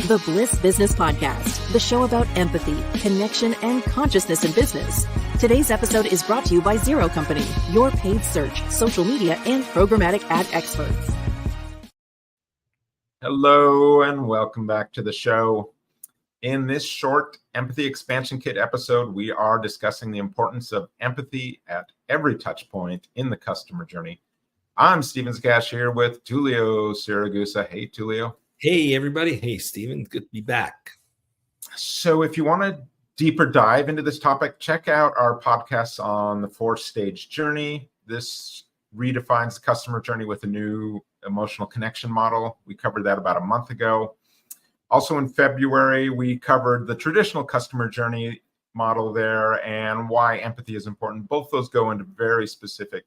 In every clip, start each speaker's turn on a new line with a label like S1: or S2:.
S1: the Bliss Business Podcast, the show about empathy, connection, and consciousness in business. Today's episode is brought to you by Zero Company, your paid search, social media, and programmatic ad experts.
S2: Hello, and welcome back to the show. In this short Empathy Expansion Kit episode, we are discussing the importance of empathy at every touch point in the customer journey. I'm Steven Zakash here with Tulio Siragusa. Hey, Tulio.
S3: Hey, everybody. Hey, Steven. Good to be back.
S2: So if you want to deeper dive into this topic, check out our podcasts on the 4-stage journey. This redefines the customer journey with a new emotional connection model. We covered that about a month ago. Also in February, we covered the traditional customer journey model there and why empathy is important. Both those go into very specific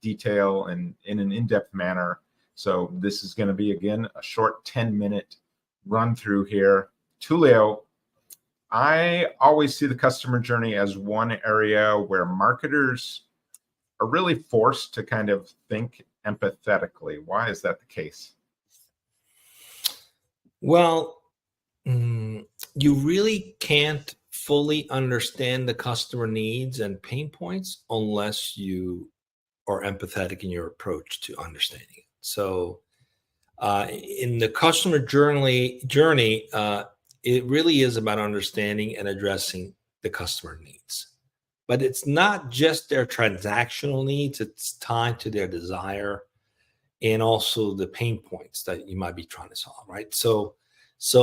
S2: detail and in an in-depth manner. So this is going to be, again, a short 10-minute run through here. Tulio, I always see the customer journey as one area where marketers are really forced to kind of think empathetically. Why is that the case?
S3: Well, you really can't fully understand the customer needs and pain points unless you are empathetic in your approach to understanding it. So in the customer journey, it really is about understanding and addressing the customer needs. But it's not just their transactional needs, it's tied to their desire and also the pain points that you might be trying to solve, right? So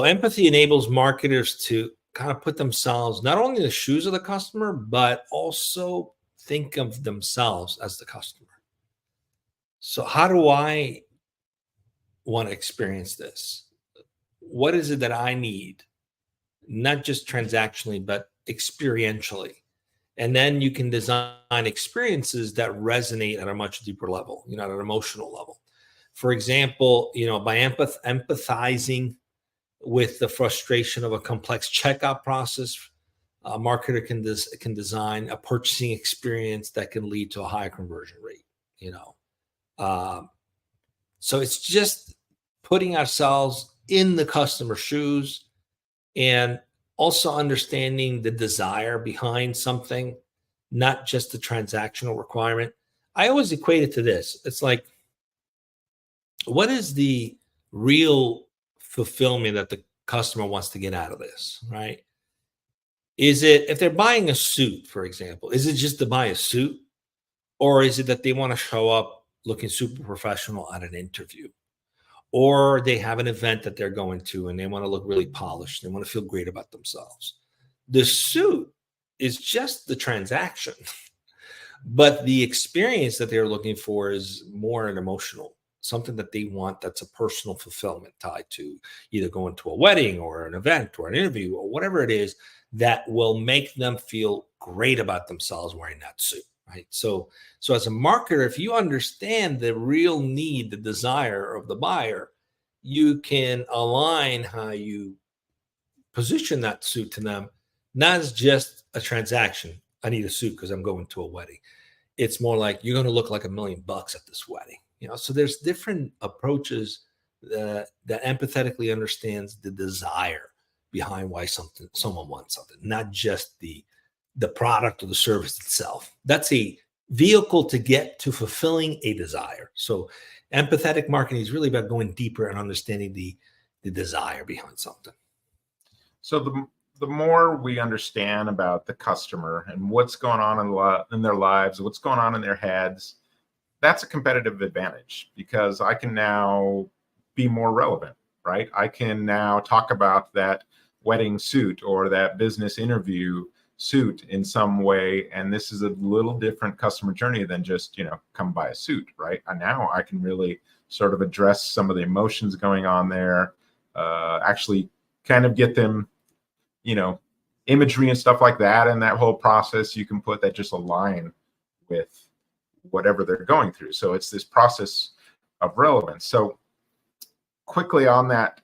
S3: empathy enables marketers to kind of put themselves not only in the shoes of the customer, but also think of themselves as the customer. So how do I want to experience this? What is it that I need? Not just transactionally, but experientially. And then you can design experiences that resonate at a much deeper level, at an emotional level. For example, by empathizing with the frustration of a complex checkout process, a marketer can design a purchasing experience that can lead to a higher conversion rate, So it's just putting ourselves in the customer's shoes and also understanding the desire behind something, not just the transactional requirement. I always equate it to this. It's like, what is the real fulfillment that the customer wants to get out of this, right? Is it, if they're buying a suit, for example, is it just to buy a suit? Or is it that they want to show up looking super professional at an interview? Or they have an event that they're going to and they want to look really polished. They want to feel great about themselves. The suit is just the transaction, but the experience that they're looking for is more an emotional, something that they want that's a personal fulfillment tied to either going to a wedding or an event or an interview or whatever it is that will make them feel great about themselves wearing that suit. Right. So as a marketer, if you understand the real need, the desire of the buyer, you can align how you position that suit to them, not as just a transaction. I need a suit because I'm going to a wedding. It's more like you're going to look like $1 million at this wedding. So there's different approaches that empathetically understands the desire behind why someone wants something, not just the product or the service itself. That's a vehicle to get to fulfilling a desire. So empathetic marketing is really about going deeper and understanding the desire behind something.
S2: So the more we understand about the customer and what's going on in their lives, what's going on in their heads, that's a competitive advantage because I can now be more relevant, right? I can now talk about that wedding suit or that business interview suit in some way, and this is a little different customer journey than just come buy a suit, right? And now I can really sort of address some of the emotions going on there, actually kind of get them imagery and stuff like that, and that whole process you can put that just align with whatever they're going through. So it's this process of relevance. So quickly on that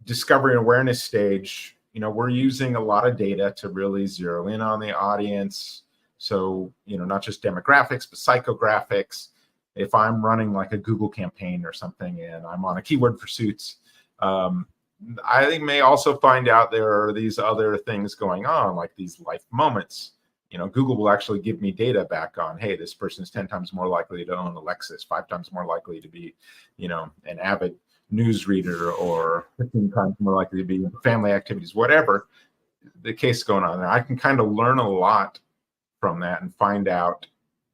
S2: discovery and awareness stage, we're using a lot of data to really zero in on the audience. So, not just demographics, but psychographics. If I'm running like a Google campaign or something and I'm on a keyword for suits, I may also find out there are these other things going on, like these life moments. Google will actually give me data back on, hey, this person is 10 times more likely to own a Lexus, 5 times more likely to be, an avid news reader, or 15 times more likely to be in family activities, whatever the case going on there. I can kind of learn a lot from that and find out,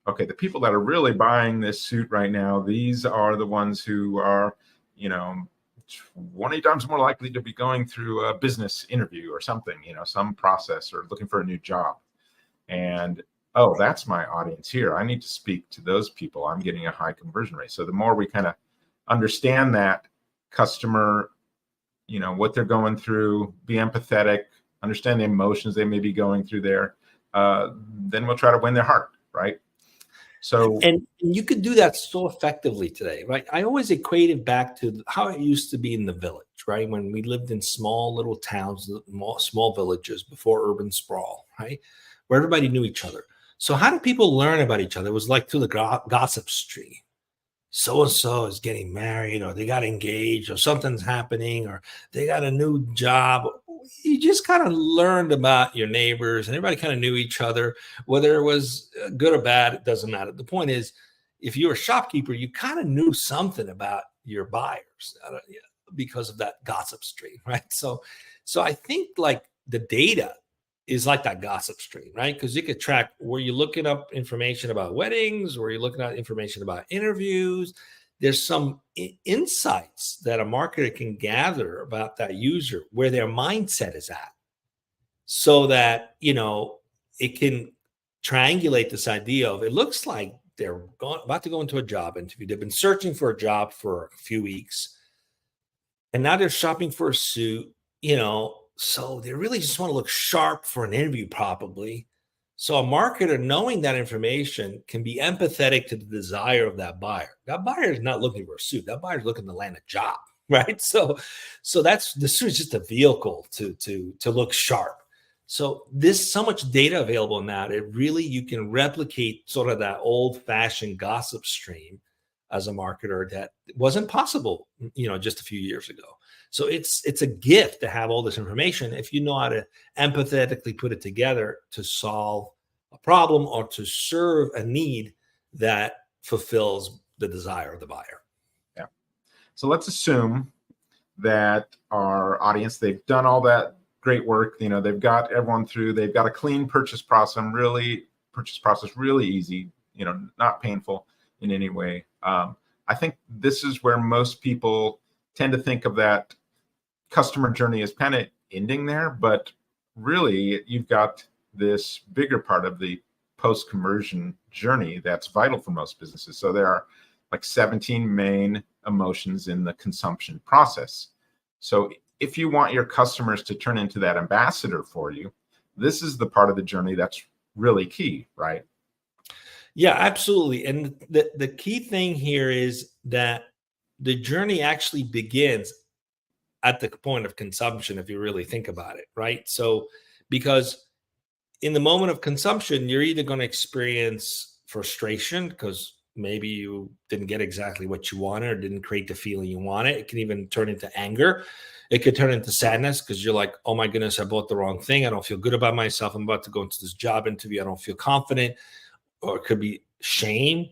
S2: okay, the people that are really buying this suit right now, these are the ones who are, 20 times more likely to be going through a business interview or something, some process, or looking for a new job. And, oh, that's my audience here. I need to speak to those people. I'm getting a high conversion rate. So the more we kind of understand that customer, what they're going through, be empathetic, understand the emotions they may be going through there, then we'll try to win their heart, right? So,
S3: and you could do that so effectively today, right? I always equate it back to how it used to be in the village, right? When we lived in small little towns, small villages before urban sprawl, right? Where everybody knew each other. So how do people learn about each other? It was like through the gossip stream. So-and-so is getting married, or they got engaged, or something's happening, or they got a new job. You just kind of learned about your neighbors, and everybody kind of knew each other. Whether it was good or bad, it doesn't matter. The point is, if you were a shopkeeper, you kind of knew something about your buyers because of that gossip stream, right? So I think like the data is like that gossip stream, right? Because you could track, were you looking up information about weddings? Were you looking at information about interviews? There's some insights that a marketer can gather about that user, where their mindset is at, so that, it can triangulate this idea of, it looks like they're about to go into a job interview. They've been searching for a job for a few weeks, and now they're shopping for a suit, so they really just want to look sharp for an interview, probably. So a marketer, knowing that information, can be empathetic to the desire of that buyer. That buyer is not looking for a suit. That buyer is looking to land a job, right? So that's, the suit is just a vehicle to look sharp. So there's so much data available now that really you can replicate sort of that old-fashioned gossip stream as a marketer that wasn't possible, just a few years ago. So it's a gift to have all this information if you know how to empathetically put it together to solve a problem or to serve a need that fulfills the desire of the buyer.
S2: Yeah. So let's assume that our audience, they've done all that great work. They've got everyone through, they've got a clean purchase process, really easy, not painful in any way. I think this is where most people tend to think of that customer journey as kind of ending there, but really you've got this bigger part of the post-conversion journey that's vital for most businesses. So there are like 17 main emotions in the consumption process. So if you want your customers to turn into that ambassador for you, this is the part of the journey that's really key, right?
S3: Yeah, absolutely. And the key thing here is that the journey actually begins at the point of consumption, if you really think about it, right? So, because in the moment of consumption, you're either going to experience frustration because maybe you didn't get exactly what you wanted or didn't create the feeling you wanted. It can even turn into anger. It could turn into sadness because you're like, oh my goodness, I bought the wrong thing. I don't feel good about myself. I'm about to go into this job interview. I don't feel confident. Or it could be shame.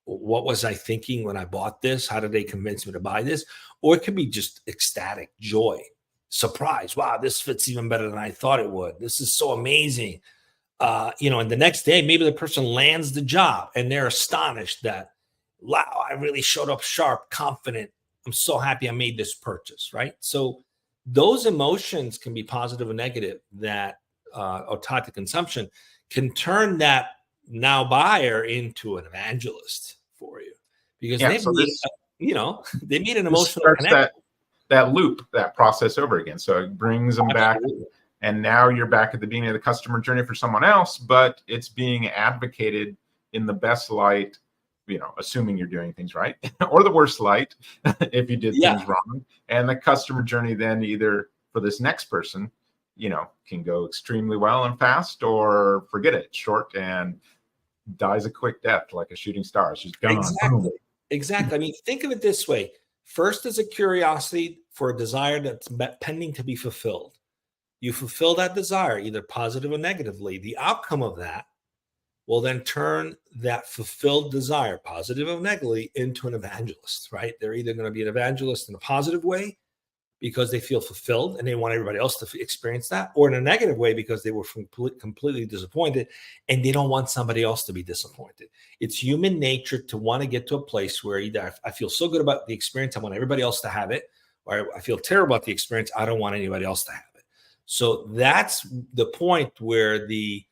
S3: What was I thinking when I bought this? How did they convince me to buy this? Or it could be just ecstatic joy, surprise. Wow, this fits even better than I thought it would. This is so amazing. And the next day, maybe the person lands the job and they're astonished that, wow, I really showed up sharp, confident. I'm so happy I made this purchase, right? So those emotions can be positive or negative that are tied to consumption, can turn that now buyer into an evangelist for you, because they made an emotional connection.
S2: That loop, that process over again. So it brings them back, and now you're back at the beginning of the customer journey for someone else, but it's being advocated in the best light, assuming you're doing things right, or the worst light if you did things wrong. And the customer journey then either for this next person, can go extremely well and fast, or forget it, short and dies a quick death like a shooting star. It's just gone.
S3: Exactly. I mean, think of it this way. First is a curiosity for a desire that's pending to be fulfilled. You fulfill that desire, either positive or negatively. The outcome of that will then turn that fulfilled desire, positive or negatively, into an evangelist, right? They're either going to be an evangelist in a positive way because they feel fulfilled and they want everybody else to experience that, or in a negative way because they were completely disappointed and they don't want somebody else to be disappointed. It's human nature to want to get to a place where either I feel so good about the experience, I want everybody else to have it, or I feel terrible about the experience, I don't want anybody else to have it. So that's the point where the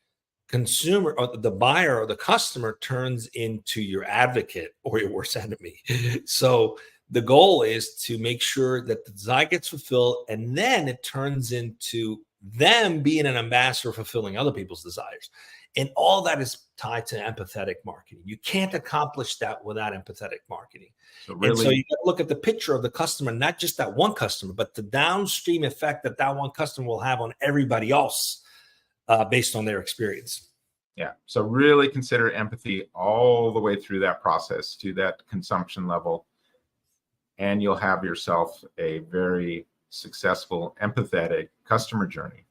S3: consumer or the buyer or the customer turns into your advocate or your worst enemy. So the goal is to make sure that the desire gets fulfilled, and then it turns into them being an ambassador fulfilling other people's desires. And all that is tied to empathetic marketing. You can't accomplish that without empathetic marketing. So you got to look at the picture of the customer, not just that one customer, but the downstream effect that that one customer will have on everybody else based on their experience.
S2: Yeah. So really consider empathy all the way through that process to that consumption level. And you'll have yourself a very successful, empathetic customer journey.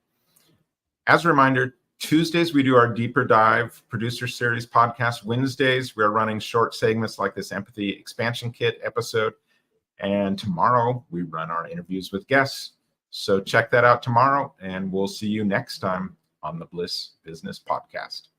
S2: As a reminder, Tuesdays, we do our Deeper Dive Producer Series podcast. Wednesdays, we're running short segments like this Empathy Expansion Kit episode. And tomorrow, we run our interviews with guests. So check that out tomorrow, and we'll see you next time on the Bliss Business Podcast.